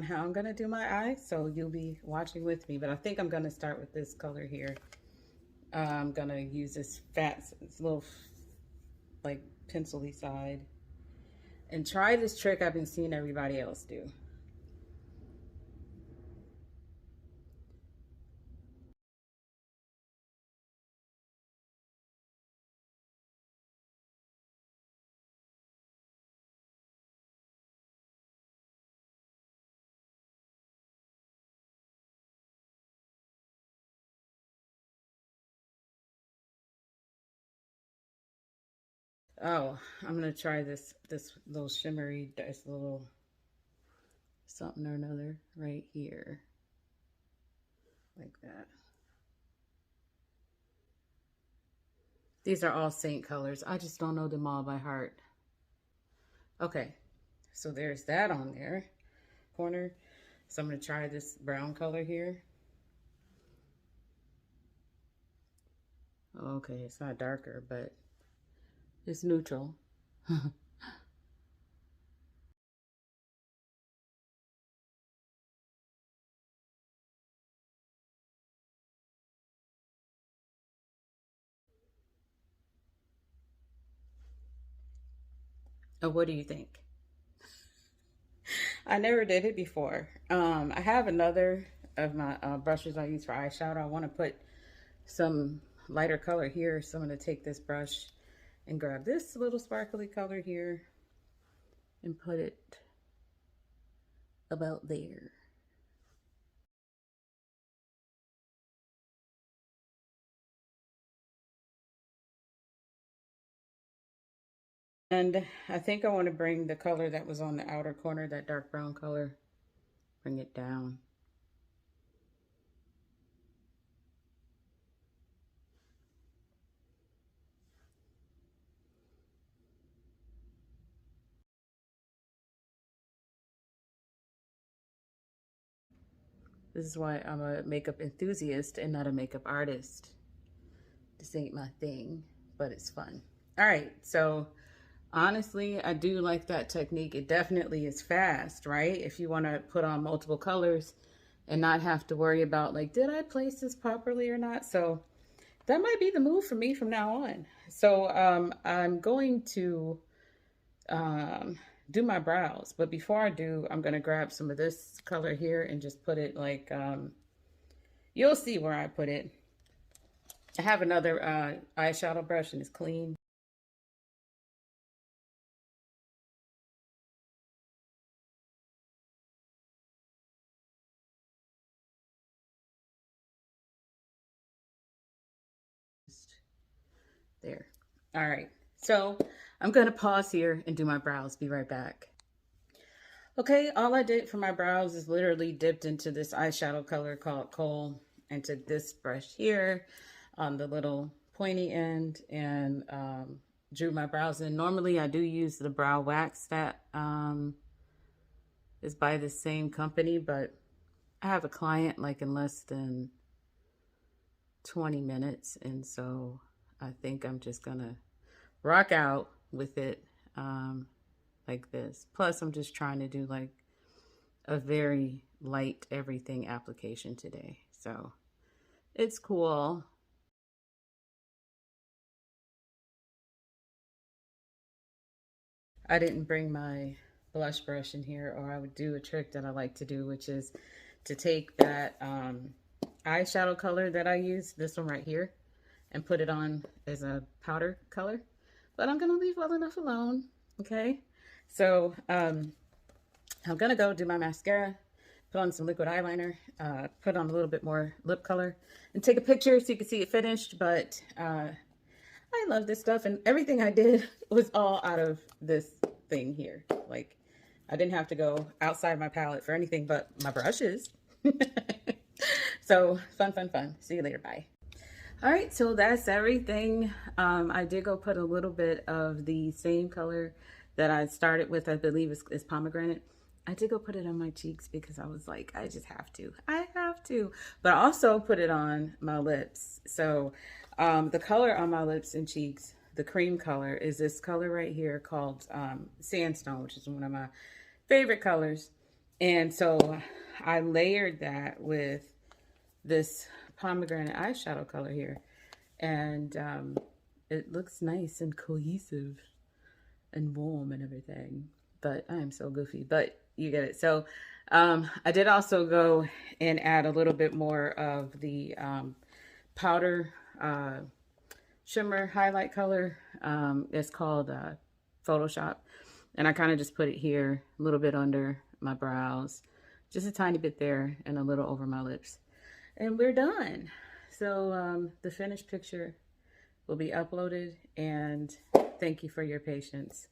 how I'm gonna do my eyes, so you'll be watching with me. But I think I'm gonna start with this color here. I'm gonna use this this little like pencil-y side and try this trick I've been seeing everybody else do. Oh, I'm gonna try this little shimmery, this little something or another right here, like that. These are all Seint colors. I just don't know them all by heart. Okay, so there's that on there, corner. So I'm gonna try this brown color here. Okay, it's not darker, but it's neutral. Oh, what do you think? I never did it before. I have another of my brushes I use for eyeshadow. I want to put some lighter color here, so I'm going to take this brush and grab this little sparkly color here and put it about there. And I think I want to bring the color that was on the outer corner, that dark brown color, bring it down. This is why I'm a makeup enthusiast and not a makeup artist. This ain't my thing, but it's fun. All right, so honestly, I do like that technique. It definitely is fast, right? If you want to put on multiple colors and not have to worry about like, did I place this properly or not? So that might be the move for me from now on. So I'm going to do my brows. But before I do, I'm going to grab some of this color here and just put it like, you'll see where I put it. I have another eyeshadow brush and it's clean. There. All right. So I'm going to pause here and do my brows. Be right back. Okay, all I did for my brows is literally dipped into this eyeshadow color called Coal and took this brush here on the little pointy end and drew my brows in. Normally I do use the brow wax that is by the same company, but I have a client like in less than 20 minutes. And so I think I'm just gonna rock out with it like this. Plus I'm just trying to do like a very light everything application today. So it's cool. I didn't bring my blush brush in here, or I would do a trick that I like to do, which is to take that eyeshadow color that I use, this one right here, and put it on as a powder color. But I'm gonna leave well enough alone, okay? So I'm gonna go do my mascara, put on some liquid eyeliner, put on a little bit more lip color, and take a picture so you can see it finished. But I love this stuff, and everything I did was all out of this thing here. Like, I didn't have to go outside my palette for anything but my brushes. So fun, fun, fun. See you later. Bye. All right, so that's everything. I did go put a little bit of the same color that I started with, I believe is pomegranate. I did go put it on my cheeks because I was like, I just have to. I have to. But I also put it on my lips. So the color on my lips and cheeks, the cream color, is this color right here called Sandstone, which is one of my favorite colors. And so I layered that with this pomegranate eyeshadow color here. And it looks nice and cohesive and warm and everything. But I am so goofy, but you get it. So I did also go and add a little bit more of the powder shimmer highlight color. It's called Photoshop. And I kind of just put it here, a little bit under my brows, just a tiny bit there, and a little over my lips. And we're done. So the finished picture will be uploaded, and thank you for your patience.